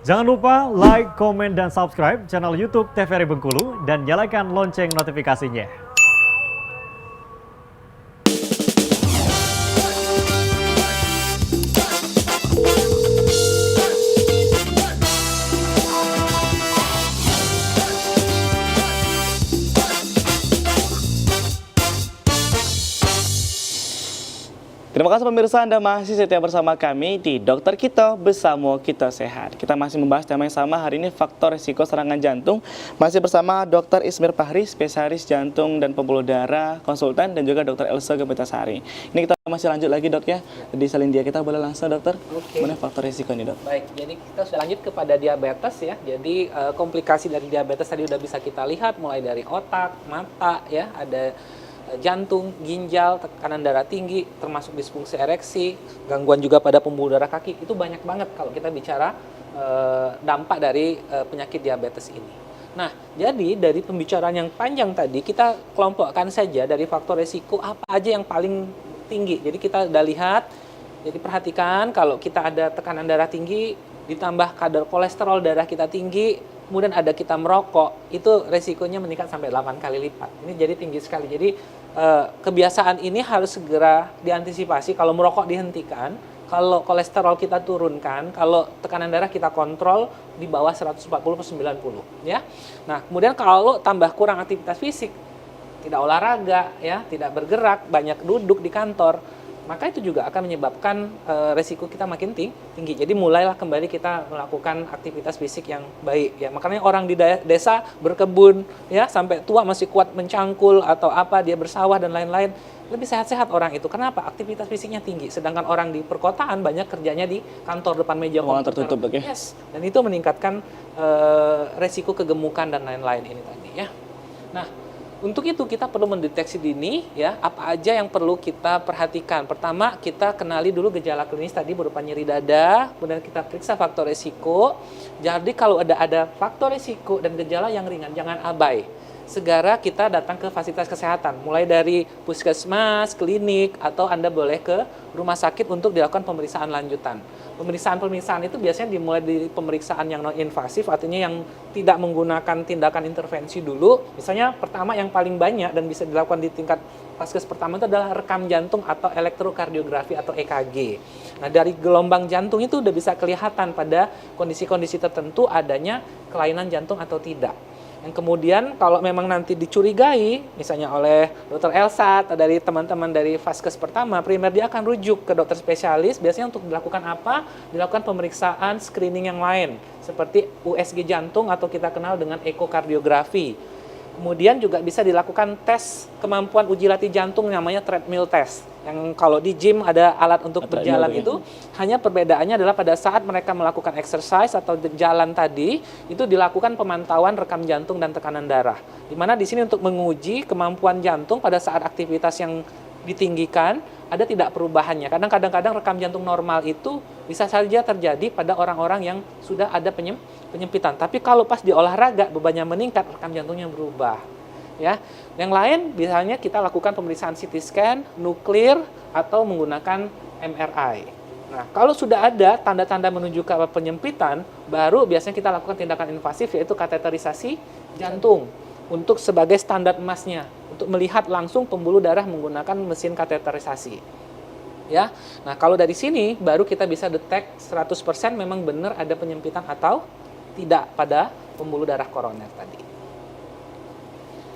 Jangan lupa like, komen, dan subscribe channel YouTube TVRI Bengkulu dan nyalakan lonceng notifikasinya. Terima kasih pemirsa, Anda masih setia bersama kami di Dokter Kito Bersama Kita Sehat. Kita masih membahas tema yang sama hari ini, faktor risiko serangan jantung. Masih bersama Dr. Ismir Fahri, spesialis jantung dan pembuluh darah, konsultan, dan juga Dr. Elsa Gebetasari. Ini kita masih lanjut lagi dok ya. Di Salindia kita boleh langsung dokter. Mana faktor risiko nih dok? Baik, jadi kita sudah lanjut kepada diabetes ya. Jadi komplikasi dari diabetes tadi udah bisa kita lihat mulai dari otak, mata ya, ada jantung, ginjal, tekanan darah tinggi, termasuk disfungsi ereksi, gangguan juga pada pembuluh darah kaki. Itu banyak banget kalau kita bicara dampak dari penyakit diabetes ini. Nah, jadi dari pembicaraan yang panjang tadi, kita kelompokkan saja dari faktor risiko apa aja yang paling tinggi. Jadi kita udah lihat, jadi perhatikan kalau kita ada tekanan darah tinggi, ditambah kadar kolesterol darah kita tinggi, kemudian ada kita merokok, itu resikonya meningkat sampai 8 kali lipat. Ini jadi tinggi sekali. Jadi kebiasaan ini harus segera diantisipasi. Kalau merokok dihentikan, kalau kolesterol kita turunkan, kalau tekanan darah kita kontrol di bawah 140/90 ya. Nah, kemudian kalau tambah kurang aktivitas fisik, tidak olahraga ya, tidak bergerak, banyak duduk di kantor, maka itu juga akan menyebabkan resiko kita makin tinggi. Jadi mulailah kembali kita melakukan aktivitas fisik yang baik ya. Makanya orang di desa berkebun ya sampai tua masih kuat mencangkul atau apa, dia bersawah dan lain-lain. Lebih sehat-sehat orang itu. Kenapa? Aktivitas fisiknya tinggi. Sedangkan orang di perkotaan banyak kerjanya di kantor depan meja komputer. Tertutup ya. Yes. Dan itu meningkatkan resiko kegemukan dan lain-lain ini tadi ya. Nah, untuk itu kita perlu mendeteksi dini ya, apa aja yang perlu kita perhatikan. Pertama, kita kenali dulu gejala klinis tadi berupa nyeri dada, kemudian kita periksa faktor risiko. Jadi kalau ada faktor risiko dan gejala yang ringan, jangan abai. Segera kita datang ke fasilitas kesehatan, mulai dari puskesmas, klinik, atau Anda boleh ke rumah sakit untuk dilakukan pemeriksaan lanjutan. Pemeriksaan itu biasanya dimulai dari pemeriksaan yang non-invasif, artinya yang tidak menggunakan tindakan intervensi dulu. Misalnya pertama yang paling banyak dan bisa dilakukan di tingkat vaskes pertama itu adalah rekam jantung atau elektrokardiografi atau EKG. Nah, dari gelombang jantung itu udah bisa kelihatan pada kondisi-kondisi tertentu adanya kelainan jantung atau tidak. Yang kemudian kalau memang nanti dicurigai, misalnya oleh Dr. Elsa atau dari teman-teman dari vaskes pertama, primer dia akan rujuk ke dokter spesialis, biasanya untuk dilakukan apa? Dilakukan pemeriksaan screening yang lain, seperti USG jantung atau kita kenal dengan ekokardiografi. Kemudian juga bisa dilakukan tes kemampuan uji latih jantung namanya treadmill test. Yang kalau di gym ada alat untuk berjalan itu, hanya perbedaannya adalah pada saat mereka melakukan exercise atau jalan tadi, itu dilakukan pemantauan rekam jantung dan tekanan darah. Di mana di sini untuk menguji kemampuan jantung pada saat aktivitas yang ditinggikan, ada tidak perubahannya. Kadang-kadang rekam jantung normal itu bisa saja terjadi pada orang-orang yang sudah ada penyempitan. Tapi kalau pas di olahraga bebannya meningkat, rekam jantungnya berubah. Ya, yang lain biasanya kita lakukan pemeriksaan CT scan, nuklir, atau menggunakan MRI. Nah, kalau sudah ada tanda-tanda menunjukkan penyempitan, baru biasanya kita lakukan tindakan invasif yaitu kateterisasi jantung untuk sebagai standar emasnya untuk melihat langsung pembuluh darah menggunakan mesin kateterisasi. Ya. Nah, kalau dari sini baru kita bisa detek 100% memang benar ada penyempitan atau tidak pada pembuluh darah koroner tadi.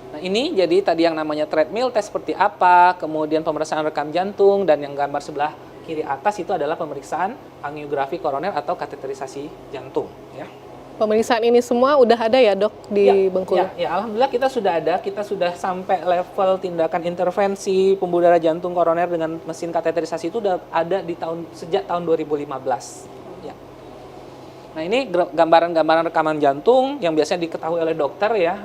Nah, ini jadi tadi yang namanya treadmill test seperti apa, kemudian pemeriksaan rekam jantung, dan yang gambar sebelah kiri atas itu adalah pemeriksaan angiografi koroner atau kateterisasi jantung ya. Pemeriksaan ini semua udah ada ya dok di Bengkulu? Ya, alhamdulillah kita sudah ada, kita sudah sampai level tindakan intervensi pembuluh darah jantung koroner dengan mesin kateterisasi itu udah ada sejak tahun 2015. Ya. Nah, ini gambaran-gambaran rekaman jantung yang biasanya diketahui oleh dokter ya,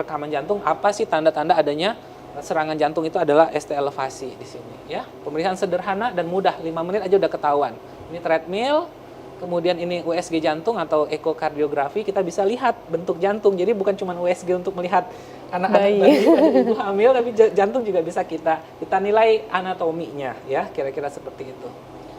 rekaman jantung apa sih tanda-tanda adanya serangan jantung itu adalah ST elevasi di sini ya. Pemeriksaan sederhana dan mudah, 5 menit aja udah ketahuan. Ini treadmill. Kemudian ini USG jantung atau ekokardiografi, kita bisa lihat bentuk jantung. Jadi bukan cuma USG untuk melihat anak-anak bayi, ibu hamil, tapi jantung juga bisa kita nilai anatominya ya, kira-kira seperti itu.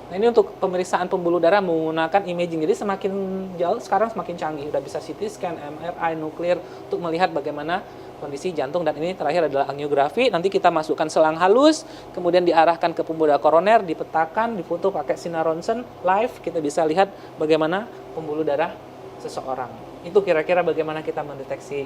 Nah, ini untuk pemeriksaan pembuluh darah menggunakan imaging. Jadi semakin jauh sekarang semakin canggih. Udah bisa CT scan, MRI, nuklir untuk melihat bagaimana kondisi jantung. Dan ini terakhir adalah angiografi. Nanti kita masukkan selang halus, kemudian diarahkan ke pembuluh darah koroner, dipetakan, difoto pakai sinar ronsen live. Kita bisa lihat bagaimana pembuluh darah seseorang. Itu kira-kira bagaimana kita mendeteksi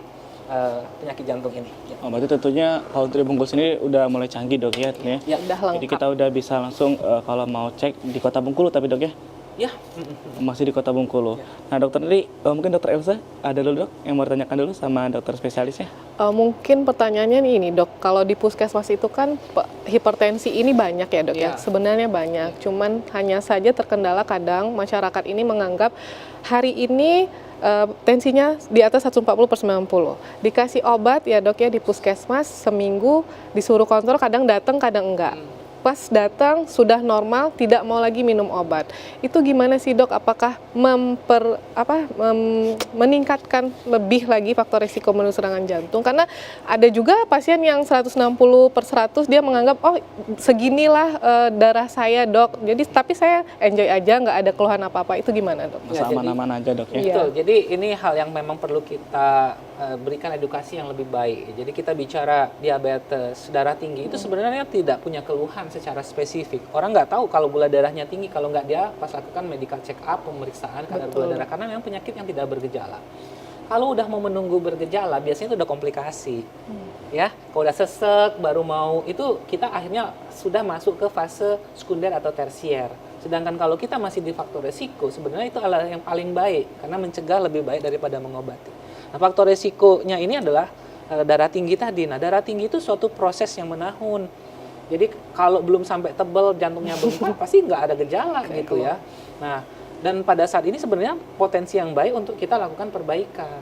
penyakit jantung ini. Oh, berarti tentunya kalau dari Bengkulu sendiri udah mulai canggih dok ya, Ya, Udah lengkap. Jadi kita udah bisa langsung kalau mau cek di Kota Bengkulu tapi dok ya, ya. masih di Kota Bengkulu. Nah dokter tadi mungkin dokter Elsa ada dulu dok yang mau ditanyakan dulu sama dokter spesialisnya. Mungkin pertanyaannya nih ini dok, kalau di puskesmas itu kan hipertensi ini banyak ya dok ya? Iya. Sebenarnya banyak, cuman hanya saja terkendala kadang masyarakat ini menganggap hari ini tensinya di atas 140/90. Dikasih obat ya dok ya di puskesmas, seminggu disuruh kontrol, kadang datang kadang enggak. Pas datang sudah normal, tidak mau lagi minum obat. Itu gimana sih dok? Apakah meningkatkan lebih lagi faktor risiko menuju serangan jantung? Karena ada juga pasien yang 160/100 dia menganggap oh seginilah darah saya dok. Jadi tapi saya enjoy aja, nggak ada keluhan apa-apa. Itu gimana dok? Masa aman-aman aja dok ya. Iya. Betul. Jadi ini hal yang memang perlu kita berikan edukasi yang lebih baik. Jadi kita bicara diabetes, darah tinggi itu sebenarnya tidak punya keluhan secara spesifik. Orang nggak tahu kalau gula darahnya tinggi kalau nggak dia pas lakukan medical check up, pemeriksaan kadar gula darah karena memang penyakit yang tidak bergejala. Kalau udah mau menunggu bergejala biasanya itu udah komplikasi. Ya, kalau udah sesek baru mau itu kita akhirnya sudah masuk ke fase sekunder atau tersier. Sedangkan kalau kita masih di faktor resiko, sebenarnya itu adalah yang paling baik karena mencegah lebih baik daripada mengobati. Nah, faktor resikonya ini adalah darah tinggi tadi. Nah, darah tinggi itu suatu proses yang menahun. Jadi kalau belum sampai tebal jantungnya bengkak pasti nggak ada gejala gitu ya. Nah, dan pada saat ini sebenarnya potensi yang baik untuk kita lakukan perbaikan.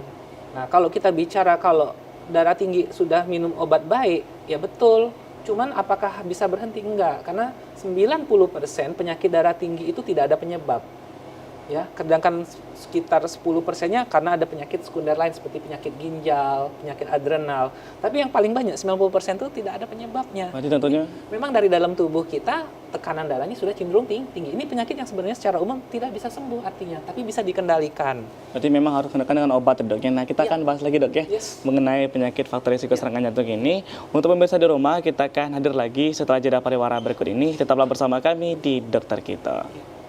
Nah, kalau kita bicara kalau darah tinggi sudah minum obat baik, ya betul. Cuman apakah bisa berhenti? Enggak, karena 90% penyakit darah tinggi itu tidak ada penyebab. Ya, sedangkan sekitar 10%-nya karena ada penyakit sekunder lain seperti penyakit ginjal, penyakit adrenal. Tapi yang paling banyak 90% itu tidak ada penyebabnya. Berarti tentunya Memang dari dalam tubuh kita tekanan darahnya sudah cenderung tinggi. Ini penyakit yang sebenarnya secara umum tidak bisa sembuh artinya, tapi bisa dikendalikan. berarti memang harus dikenakan dengan obat ya dok ya. Nah kita Iya. akan bahas lagi dok ya Yes. mengenai penyakit faktor risiko serangan jantung ini. Untuk pemirsa di rumah kita akan hadir lagi setelah jeda pariwara berikut ini. Tetaplah bersama kami di Dokter Kita.